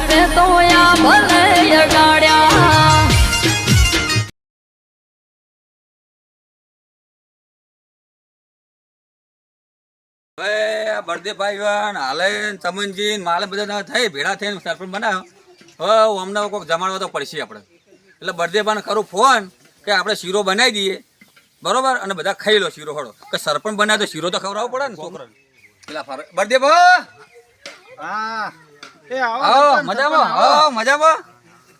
તે તો યા ભલે ગાડ્યા હવે બળદેવભાઈ હાલે ચમનજી માલે બધા થઈ ભેળા થઈને સરપંચ બનાવ્યો. હવે અમને કોઈક જમાડવા તો પડશે આપણે. એટલે બળદેવભાઈને કરું ફોન કે આપણે શીરો બનાવી દઈએ, બરોબર, અને બધા ખાઈ લો શીરો ખડો. કે સરપંચ બનાવે તો શીરો તો ખવડાવવો પડે ને છોકરાને. પેલા બળદેવભાઈ હા એ આવો મજામાં, આવો મજામાં.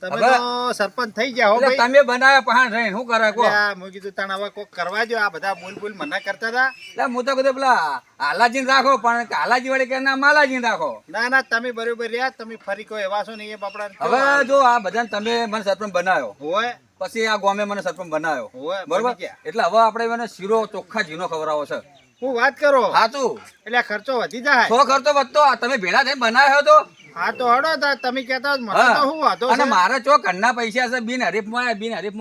તમે તો સરપંચ થઈ ગયા હો ભાઈ. તમે બનાવ્યા પહાણ રહીને શું કરે કો? મેં કીધું તને હવે કોક કરવા જો, આ બધા બોલ મના કરતા હતા. એટલે હું તો કીધું પેલા હાલાજીને રાખો, પણ હાલાજી વાળી કે ના માલાજીને રાખો. ના તમે બરોબર રહ્યા, તમે ફરી કોઈ એવા છો નહીં એ બાપડા. હવે જો આ બધાને તમે મને સરપંચ બનાવ્યો હોય, પછી આ ગામે મને સરપંચ બનાવ્યો, હોય બરોબર. એટલે હવે આપણે મને શીરો ચોખ્ખા ઝીનો ખવડાવો છે. હું વાત કરો સાચું. એટલે આ ખર્ચો વધી જાય. સો ખર્ચો વધતો, તમે ભેળા થઈને બનાવ્યો તો. હા તો હડો તમે કહેતા મને તો શું વાંધો અને છે? મારે ચો ઘરના પૈસા છે, બિન હરીફમાં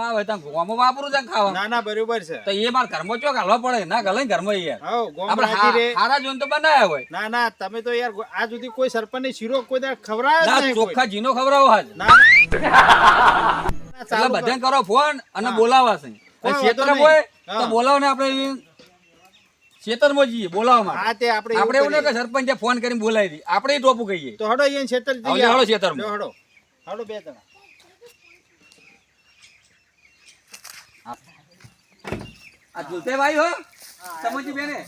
આવે તો ગોમાં વાપરું છે ખાવા. ના બરોબર છે. તો એ મારે ઘરમાં ચો ઘાલવા પડે, ના ઘાલે ઘરમાં યાર. હઉ ગોમ આપણે રાજી રે. હારા જોઈને તો બનાવ્યા હોય. ના તમે તો યાર આ સુધી કોઈ સરપંચ ને શીરો કોઈ દાડો ખવડાવ્યો જ ના નહીં. ચોખ્ખા ઝીનો ખવડાવો હાજ. ના એટલે બધાને કરો ફોન અને બોલાવા છે. કોઈ ક્ષેત્રમાં વાંધો હોય નહીં. તો બોલાવો ને આપણે ક્ષેત્રમાં જઈએ બોલાવવા માટે. હા તે આપણે આપણે એવું નહીં કે સરપંચે ફોન કરીને બોલાવી દી, આપણે ટોપું કહીએ. તો હડો અહીંયા ક્ષેત્ર હવે હળો ક્ષેત્રમાં. હડો બે જણા. આ ઝૂલતે ભાઈ હો સમજી બેને.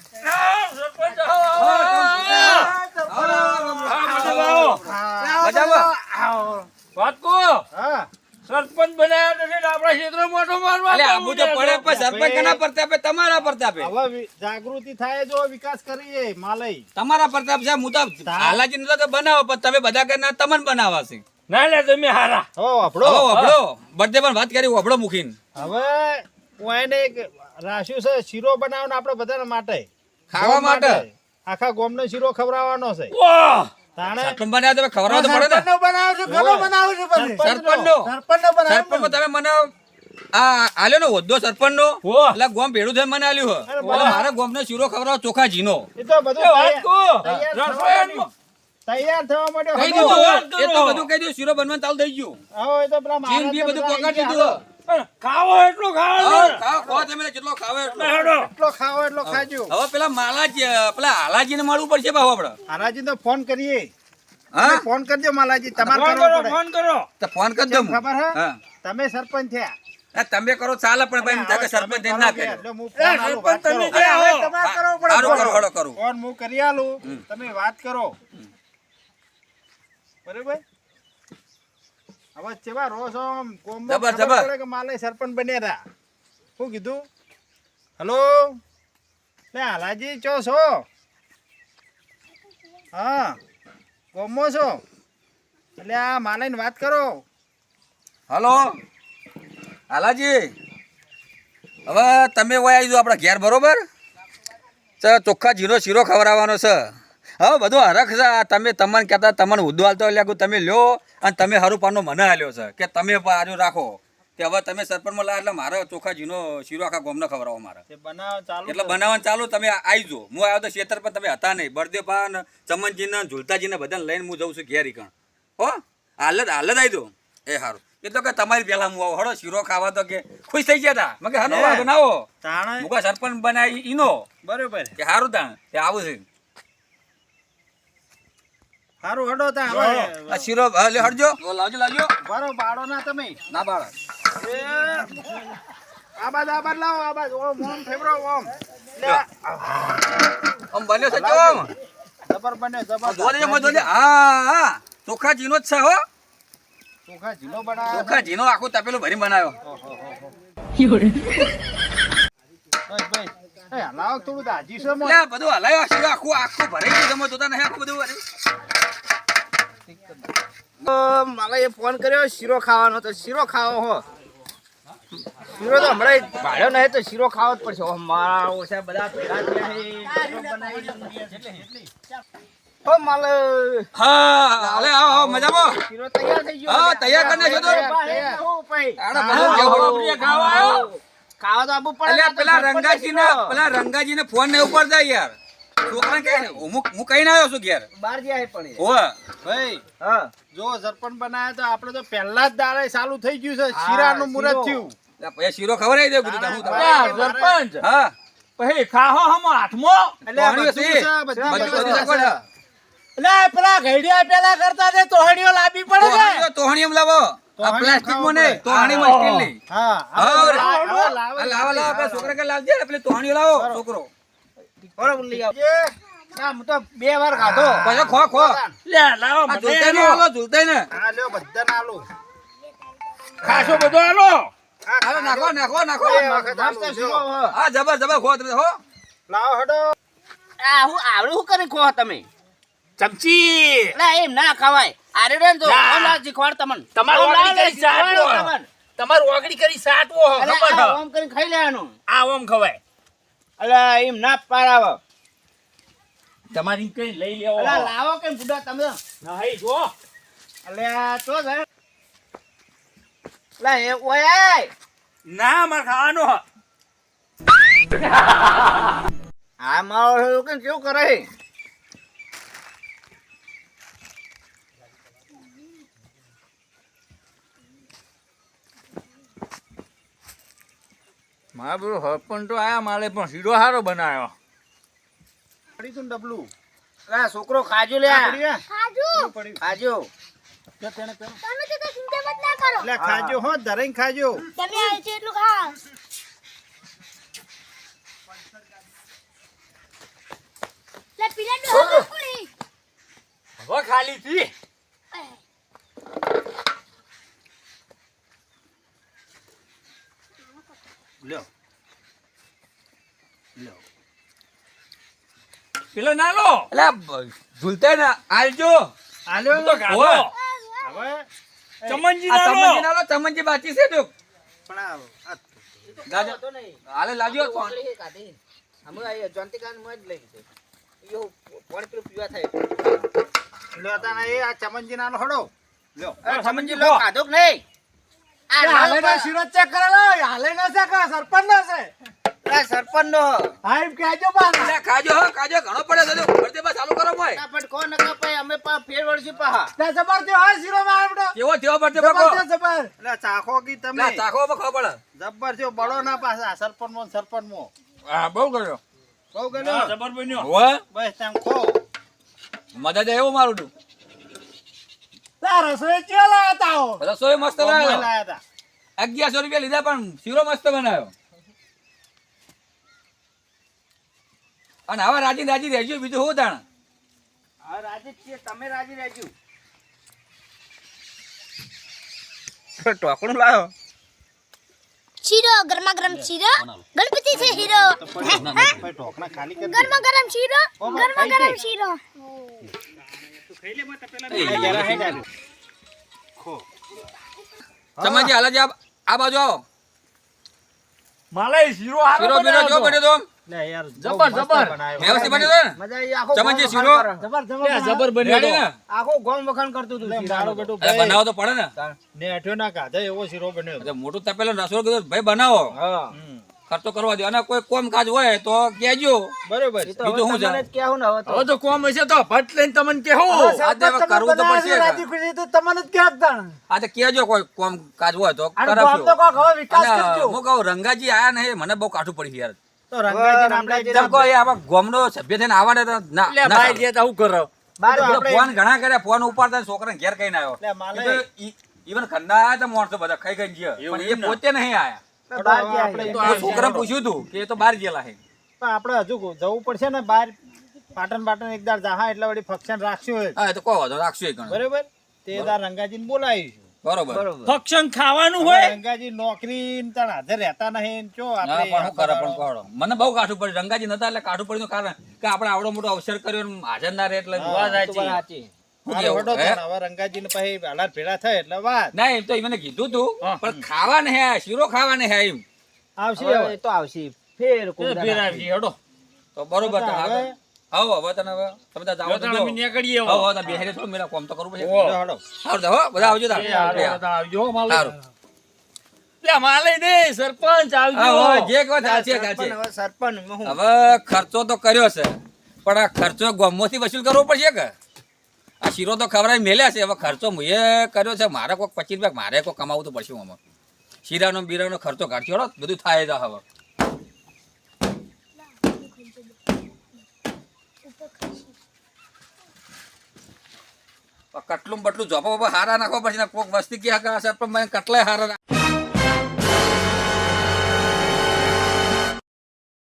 હા સરપંચ બનાવ્યા નથી ને આપણા ક્ષેત્ર મોટો મારવા અલે આબુ તો પડે પણ સરપંચ કના પ્રતાપે? તમારા પ્રતાપે. હવે જાગૃતિ થાય જો વિકાસ કરીએ માલય. તમારા પ્રતાપ છે. હું તો હાલાજી નતો કે બનાવો, પણ તમે બધા કે ના તમને બનાવવા છે. ના લે તમે હારા હો આપણો હવે ઓભળો બર્થડે પર વાત કરી, ઓભળો મૂકીને. હવે હું એને એક રાખ્યું છે શીરો બનાવવાનો આપણે બધાના માટે, ખાવા માટે. આખા ગોમનો શીરો ખવડાવવાનો છે. વાહ તાણે સરપંચ બનાવ્યા તો ખવડાવવા તો પડે ને. સરપંચનો. સરપંચમાં તમે મને આ આલ્યો ને હોદ્દો સરપંચનો. વાહ. એટલે ગોમ ભેડું થઈને મને આલ્યું હે. એટલે મારે ગોમનો શીરો ખવડાવો ચોખા ઝીનો. એ તો બધું એ વાત કહો. તૈયાર થવા માટે કહી હમણાં દીધું. વાત કરો. એ તો બધું કહી દીધું. શીરો બનવાનું ચાલુ થઈ ગયું. હવે એ તો પેલા ચીન મહારાજ બી બધું બધા પકડી આવી દીધું. ગયા. ખાવો એટલું ખાવો ખાઓ, ખાઓ, ખાઓ તમે જેટલો ખાવો એટલો. હેડો એટલો ખાવો એટલો ખાજો. હવે પેલા પેલા હાલાજીને મળવું પડશે ભાવ આપણે. હારાજી તો ફોન કરીએ. હા તમે ફોન કરજો માલાજી, તમારે ફોન કરવો કરો પડે. ફોન કરો તો ફોન કરી દઉં. ખબર હે? હા. તમે સરપંચ થયા. આ તમે કરો ચાલે, પણ ભાઈ એમ થાય કે સરપંચ થઈને ના કરે. એટલે હું ફોન આલું, વાત સરપંચ તમે કરો. જે આવો. તમારે કરવો પડે. સારું કરો, હળો કરું. ફોન હું કરી આલું, તમે વાત કરો. બરાબર? હવે ચેવા રો છો આમ? કોમમાં જબર, ખબર જબર. પડે કે માલે સરપંચ બન્યા હતા. શું કીધું? હલો લે હાલાજી ચો છો? હા કોમો છો? એટલે આ માલાઈને વાત કરો. હલો હાલાજી, હવે તમે હોય આવી જાઓ આપણા ઘેર, બરોબર? તો ચોખ્ખા ઝીરો શીરો ખવડાવવાનો છે. હવે બધું હરખ છે. આ તમે તમને કહેતા તમને હુદ્દો હાલતો એટલે તમે લ્યો, અને તમે હારું પાનો મને હાલ્યો છે કે તમે આજુ રાખો. કે હવે તમે સરપંચમાં લા એટલે મારે ચોખ્ખા ઝીનો શીરો આખા ગામને ખવડાવો મારે. તે બનાવ ચાલુ એટલે બનાવવાનું ચાલુ. તમે આવી જાઓ. હું આવ્યો તો ખેતર પર તમે હતા નહીં. બળદેવભા ને ચમનજીને ઝુલતાજીને બધાને લઈને હું જઉં છું ઘેર ઈકણ. હો હાલ જ આવી જાઓ. એ સારું. એ તો કે તમારી પહેલા હું આવો હળો શીરો ખાવા તો કે ખુશ થઈ ગયા હતા. મેં કે હાલો બનાવો. તાણે મુકા સરપંચ બનાવી ઈનો બરોબર કે સારું તાણ તે આવું છે. સારું હડો તા આ શીરો લે હટજો. લાવજો લાવજો. બરો બાળો ના તમે ના બાળા. આબાદ લાવો આબાદ ઓમ ઓમ ફેવરો ઓમ લે આમ બન્યો છે જો આમ. જબર બને જબર જોજે. હા હા ચોખા ઝીનો જ છે હો. ચોખા ઝીલો બનાવ ચોખા ઝીનો આખું તપેલું ભરી બનાવ્યો. ભાઈ એ લાવો થોડું દાજી છે મો લે બધું હલાયો. આ શીરો આખું ભરાઈ ગયું. તમે જોતા નહીં આખું બધું ભરાયું. માલા એ ફોન કર્યો શીરો ખાવાનો તો શીરો ખાવો હો. શીરો તો હમણાં ભાડ્યો નહીં તો શીરો ખાવો જ પડશે. મારા ઓછા બધા ભેગા થયા છે. શીરો બનાવી ઓ માલ હા હાલે આવો મજામાં. શીરો તૈયાર થઈ ગયો. હા, તૈયાર કરી નાખ્યો તો. આડા બધું કેવું. ખાવા આવ્યો ખાવા તો આપવું પડે અલ્યા ને, તો સરપંચ શીરો. પેલા રંગાજીને ફોન ને ઉપર જાય યાર. છોકરા કે હું કહીને આવ્યો છું ઘેર બાર જ્યાં પણ એ. હોવે ભાઈ હા જો સરપંચ બનાયા તો આપણે તો પહેલા જ દાડે ચાલુ થઈ ગયું છે શીરાનું મુહૂર્ત શીરો. થયું પછી શીરો ખવડાવી દે કીધું હું તમને. યા, સરપંચ હા પછી ખાહો હમો હાથમાં એટલે તોહણીઓ બધું છે. છે, બધી બધું વ્યવસ્થા બધું છે. એટલે પેલા ઘડિયા પેલા કરતા તે તોહણીઓ લાવવી પડે તોહણીઓ તોહણી એમ લાવો આ તોહણી પ્લાસ્ટિકમાં ખાવા નહીં તોહણીમાં સ્ટીલની હા હા, હવે હવે લાવો, આ લાવો લાવો પેલા છોકરા કે લાવજે પેલી તોહણીઓ લાવો છોકરો બરોબર લઈ આવો. ના હું તો 2 વાર ખાધો પછી ખો ખો લે લાવો આ મને ઝૂલતાઈ ને આલો. હાલો ઝૂલતાઈ ને હા લ્યો બધાને આલું. ખાસો બધો આલો હાલો નાખો નાખો નાખો બે વખત આલું, મસ્ત શીરો લ્યો. હ. હા જબર જબર ખો તમે હો લાવો હડો આ હું આવડું શું કરી ખો તમે ચમચી એટલે એમ ના ખવાય આરે રે ને તો ના. કોણ આ શીખવાડ તમને તમારે કોણ ઓગળી લાવે કરી શીખવાડો ચાટવો. તમને? તમારું ઓગળી કરી સાટવો હો, અરે ખબર આ હો. ઓમ કરીને ખાઈ લેવાનું આ ઓમ ખવાય અલે એમ ના પારાવ તમારી કઈ લઈ લેવો અલે હો. લાવો કેમ બુડા તમે નહીં જો અલે તો છે લે એ ઓય ના મારે ખાવાનો હો. આ મારો લોકો કેવું કરે મારા પેલો હરપણ તો આયા મારે પણ શીરો હારો બનાવ્યો પડી તું ડબલું અલે છોકરો ખાજો લે આ પડી ગયા? ખાજુ કેવું પડ્યું? ખાજો જો તેને પેલો. તમે તો ચિંતા મત ના કરો એટલે ખાજો હો ધરાઈને ખાજો તમે આવે છે એટલું ખા લે પીલા ડો કોણી હવે ખાલી થી લ્યો પેલો નાલો એટલે ઝૂલતાઈ ને આલજો આલ્યો હું તો ખાધો ઓય. હવે ચમનજી આ નાલો ચમચી નાલો ચમચી બાકી છે તો પણ આ દાદા તો નહીં હાલે લાવજો ચોકડી કાઢી અમે આ જંતિકાન માં જ લઈ છે યો પાણી પેલું પીવા થાય લ્યો તાને એ આ ચમનજી નાનો હડો લ્યો અરે ચમનજી લો ખાધો કે નહીં આ હાલે લાવો શીરો ચેક કરેલો હાલે ન છે કે સરપંચ નો છે આ સરપંચ નો હા એમ કહેજો પાછા એટલે ખાજો હો ખાજો ઘણો પડે છે ભરતે બસ ચાલુ કરો મોય ફટાફટ કોણ નકા પાય અમે પા ફેર વળસી પાહા તે જબર તે હોય શીરો માં આવડો કેવો થયો ભરતે બકો જબર જબર એટલે ચાખો કી તમે ના ચાખો બખો પડે જબર થયો બળો ના પાછા સરપંચ મો હા બહુ કર્યો બહુ હા, ગયો જબર બન્યો હોવે બસ ત્યાં ખો મદદ એવું મારું તું તાર રસોઈ ચેલા લાયા તા હો રસોઈ મસ્ત બનાવ્યો લાયા તા 1100 રૂપિયા લીધા પણ શીરો મસ્ત બનાવ્યો અને હવે રાજી રાજી રહેજો બીજું હું તાણ હા રાજી જ છીએ તમે રાજી રહેજો ટોકણું લાવો શીરો ગરમા ગરમ શીરો ગણપતિ છે હીરો ભાઈ ઢોકણા ખાલી કરી ગરમા ગરમ શીરો ગરમા ગરમ શીરો જરા હે ડાલ્યો ખો ચમચી હાલે છે આ બાજુ આવો માલે શીરો હારો શીરો બીરો જો બનાવ્યો બન્યો તો લે યાર જબર, જબર. વ્યવસ્થિત બન્યો તો ને મજા આવી આખો ચમચી ગામ શીરો? વખાણ કરે. જબર લે, જબર બન્યો રેડી તો. ને આખો ગામ વખાણ કરતું હતું લે શીરાનું. મારો બેટો અરે ભાઈ બનાવો તો પડે ને ને અઠ્યો ના કાઢે એવો શીરો બન્યો એટલે મોટું તપેલો રસોઈ કીધું ભાઈ બનાવો હા ખર્ચો કરવા દો અને કોઈ કોમ કાજ હોય તો કહેજો બરોબર એ તો બીજું હવે શું છે? તમને જ કહેવું ને હવે તો. હવે તો કોમ હશે તો ભટ્ટ લઈને તમને કેહો આ તો હવે કરવું તો પડશે ને. રાજી ખુશી તો તમને જ ક્યાંક તાણ આ તો કહેજો કોઈ કોમ કાજ હોય તો અને ગામ તો કરાવજો કોક હવે વિકાસ અને કરજો હું કહું રંગાજી આયા ને મને બહુ કાઠું પડી છે યાર તો રંગાજી આપણે રંગાજી જેમ કહો એ આવા ગામનો સભ્ય થઈને આવવા દે તો ના લે ના ભાઈ ચાલે. જે તો હું કરો બાર તો એટલે આપણે- ફોન ઘણા કર્યા ફોન ઉપાડતા છોકરાને ઘેર કહીને આવ્યો લે માલે ઈવન ખંડા આયા તો માણસો બધા ખાઈ ખાઈને ગયા એવું પણ એ એમ ને? પોતે નહીં આયા બાર ગયા આપણે છે. તો તો છોકરાને પૂછ્યું હતું કે એ તો બહાર ગયેલા છે પણ આપણે હજુ જવું પડશે ને બહાર પાટણ એકદાર જાહા એટલે વળી ફંક્શન રાખશું હોય. હા એ તો કોઈ વાંધો રાખશું એ ગણ બરોબર તે દાર રંગાજીને બોલાવીશું બરોબર બરોબર ફંક્શન ખાવાનું હવે હોય રંગાજી નોકરી ને તાણ હાજર રહેતા નહીં ને ચો હા આપણે પણ શું કરે પણ કોડો મને બહુ કાઠું પડ્યું રંગાજી નતા એટલે કાઠું પડ્યું કારણ કે આપણે આવડો મોટો અવસર કર્યો ને હાજર ના રહે એટલે હા, વાત તો સાચી. વાત સાચી. શું હારું કેવું? હડો હે? તાણ હવે રંગાજીને પછી હાલાર ભેળા થાય એટલે વાત ના એમ તો એને કીધું તું હા. પણ ખાવા ને હે શીરો ખાવા ને હે એમ આવશે હવે હવે. એ તો આવશે ફેર કોક દાડા. ફેર આવી હેડો તો બરોબર તને હવે આવો હવે તને હવે તમે તાર જાઓ તો હવે જો. અમે નીકળીએ હવે હવે. હવે તમે બેહીને થોડું મેરા કોમ તો કરવું પડશે ઓહો. હડો સારું તો હો બધા આવજો તાર એ હારો, બધા આવજો હો, માલે. સારું. લે માલે દે સરપંચ હા, આવજો હવે જે કહો ચાલશે ચાલશે સરપંચ હવે સરપંચ હું હવે ખર્ચો તો કર્યો છે પણ આ ખર્ચો ગામમાંથી વસૂલ કરવો પડશે કે આ શીરો તો ખવડાવી મેલ્યા છે હવે ખર્ચો મેં કર્યો છે મારે કોઈક 25 રૂપિયા મારે કોઈ કમાવું તો પડશે આમાં શીરાનો બીરાનો ખર્ચો કાઢશો બધું થાય છે હવે કટલું બટલું જોપો હારા નાખવા પડશે ને કોઈક વસ્તી કે સરપંચ કટલાય હારા